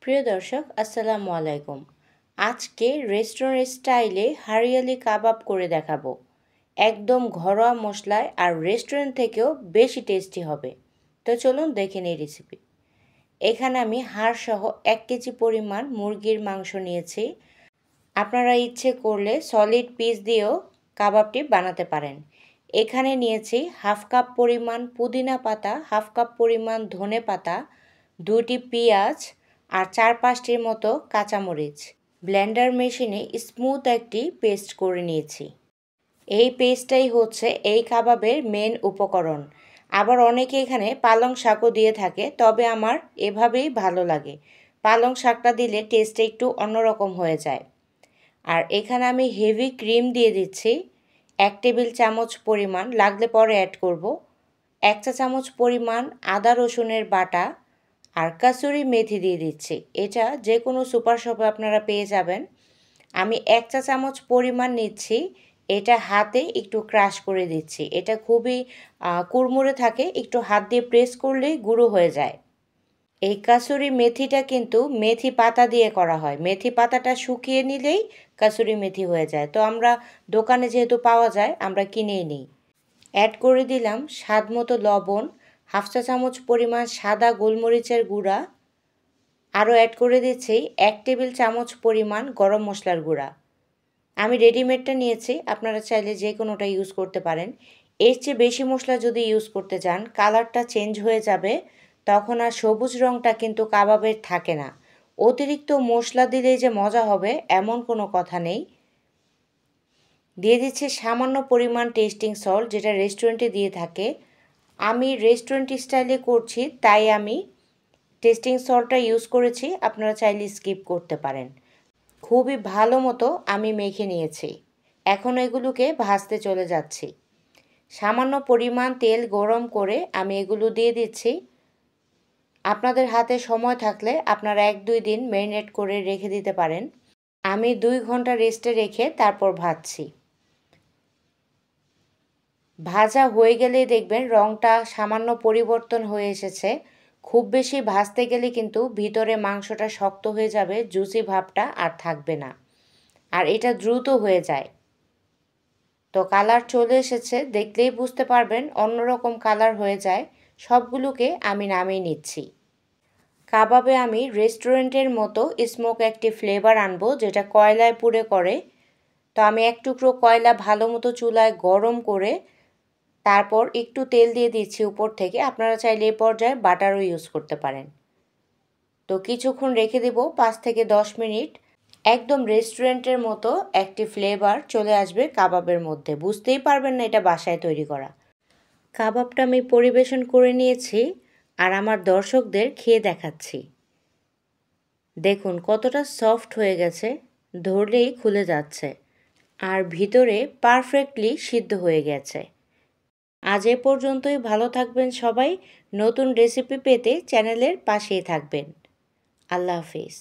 প্রিয় দর্শক আসসালামু আলাইকুম। আজকে রেস্টুরেন্ট স্টাইলে হারিয়ালি কাবাব করে দেখাবো। একদম ঘরোয়া মশলায় আর রেস্টুরেন্ট থেকেও বেশি টেস্টি হবে। তো চলুন দেখে নিই রেসিপি। এখানে আমি হাড়সহ 1 কেজি পরিমাণ মুরগির মাংস নিয়েছি। আপনারা ইচ্ছে করলে সলিড পিস দিয়েও কাবাবটি বানাতে পারেন। এখানে নিয়েছি হাফ কাপ পরিমাণ পুদিনা পাতা, হাফ কাপ পরিমাণ ধনে পাতা, 2টি পেঁয়াজ আর 4-5টির মতো কাঁচামরিচ। ব্লেন্ডার মেশিনে স্মুথ একটি পেস্ট করে নিয়েছি। এই পেস্টটাই হচ্ছে এই কাবাবের মেন উপকরণ। আবার অনেকে এখানে পালং শাকও দিয়ে থাকে, তবে আমার এভাবেই ভালো লাগে। পালং শাকটা দিলে টেস্টটা একটু অন্যরকম হয়ে যায়। আর এখানে আমি হেভি ক্রিম দিয়ে দিচ্ছি 1 টেবিল চামচ পরিমাণ, লাগলে পরে অ্যাড করব। 1 চা চামচ পরিমাণ আদা রসুনের বাটা আর কাসুরি মেথি দিয়ে দিচ্ছি। এটা যে কোনো সুপার শপে আপনারা পেয়ে যাবেন। আমি 1 চা চামচ পরিমাণ নিচ্ছি, এটা হাতে একটু ক্রাশ করে দিচ্ছি। এটা খুবই কুড়মুড়ে থাকে, একটু হাত দিয়ে প্রেস করলেই গুঁড়ো হয়ে যায়। এই কাসুরি মেথিটা কিন্তু মেথি পাতা দিয়ে করা হয়। মেথি পাতাটা শুকিয়ে নিলেই কাসুরি মেথি হয়ে যায়। তো আমরা দোকানে যেহেতু পাওয়া যায় আমরা কিনেই নিই। অ্যাড করে দিলাম স্বাদ মতো লবণ, হাফ চা চামচ পরিমাণ সাদা গোলমরিচের গুঁড়া, আরও অ্যাড করে দিচ্ছি 1 টেবিল চামচ পরিমাণ গরম মশলার গুঁড়া। আমি রেডিমেডটা নিয়েছি, আপনারা চাইলে যে কোনোটা ইউজ করতে পারেন। এর চেয়ে বেশি মশলা যদি ইউজ করতে চান কালারটা চেঞ্জ হয়ে যাবে, তখন আর সবুজ রঙটা কিন্তু কাবাবের থাকে না। অতিরিক্ত মশলা দিলেই যে মজা হবে এমন কোনো কথা নেই। দিয়ে দিচ্ছি সামান্য পরিমাণ টেস্টিং সল্ট, যেটা রেস্টুরেন্টে দিয়ে থাকে। আমি রেস্টুরেন্ট স্টাইলে করছি তাই আমি টেস্টিং সল্টটা ইউজ করেছি, আপনারা চাইলে স্কিপ করতে পারেন। খুবই ভালো মতো আমি মেখে নিয়েছি। এখন এগুলোকে ভাজতে চলে যাচ্ছি। সামান্য পরিমাণ তেল গরম করে আমি এগুলো দিয়ে দিচ্ছি। আপনাদের হাতে সময় থাকলে আপনারা 1-2 দিন ম্যারিনেট করে রেখে দিতে পারেন। আমি 2 ঘন্টা রেস্টে রেখে তারপর ভাজছি। ভাজা হয়ে গেলেই দেখবেন রঙটা সামান্য পরিবর্তন হয়ে এসেছে। খুব বেশি ভাজতে গেলে কিন্তু ভিতরে মাংসটা শক্ত হয়ে যাবে, জুসি ভাবটা আর থাকবে না। আর এটা দ্রুত হয়ে যায়। তো কালার চলে এসেছে, দেখলেই বুঝতে পারবেন অন্যরকম কালার হয়ে যায়। সবগুলোকে আমি নামিয়ে নিচ্ছি। কাবাবে আমি রেস্টুরেন্টের মতো স্মোক একটি ফ্লেভার আনবো, যেটা কয়লায় পুড়ে করে। তো আমি 1 টুকরো কয়লা ভালো মতো চুলায় গরম করে তারপর একটু তেল দিয়ে দিচ্ছি উপর থেকে। আপনারা চাইলে এই পর্যায়ে বাটারও ইউজ করতে পারেন। তো কিছুক্ষণ রেখে দেব, 5 থেকে 10 মিনিট। একদম রেস্টুরেন্টের মতো একটি ফ্লেভার চলে আসবে কাবাবের মধ্যে, বুঝতেই পারবেন না এটা বাসায় তৈরি করা। কাবাবটা আমি পরিবেশন করে নিয়েছি আর আমার দর্শকদের খেয়ে দেখাচ্ছি। দেখুন কতটা সফট হয়ে গেছে, ধরলেই খুলে যাচ্ছে আর ভিতরে পারফেক্টলি সিদ্ধ হয়ে গেছে। আজ এ পর্যন্তই, ভালো থাকবেন সবাই। নতুন রেসিপি পেতে চ্যানেলের পাশেই থাকবেন। আল্লাহ হাফিজ।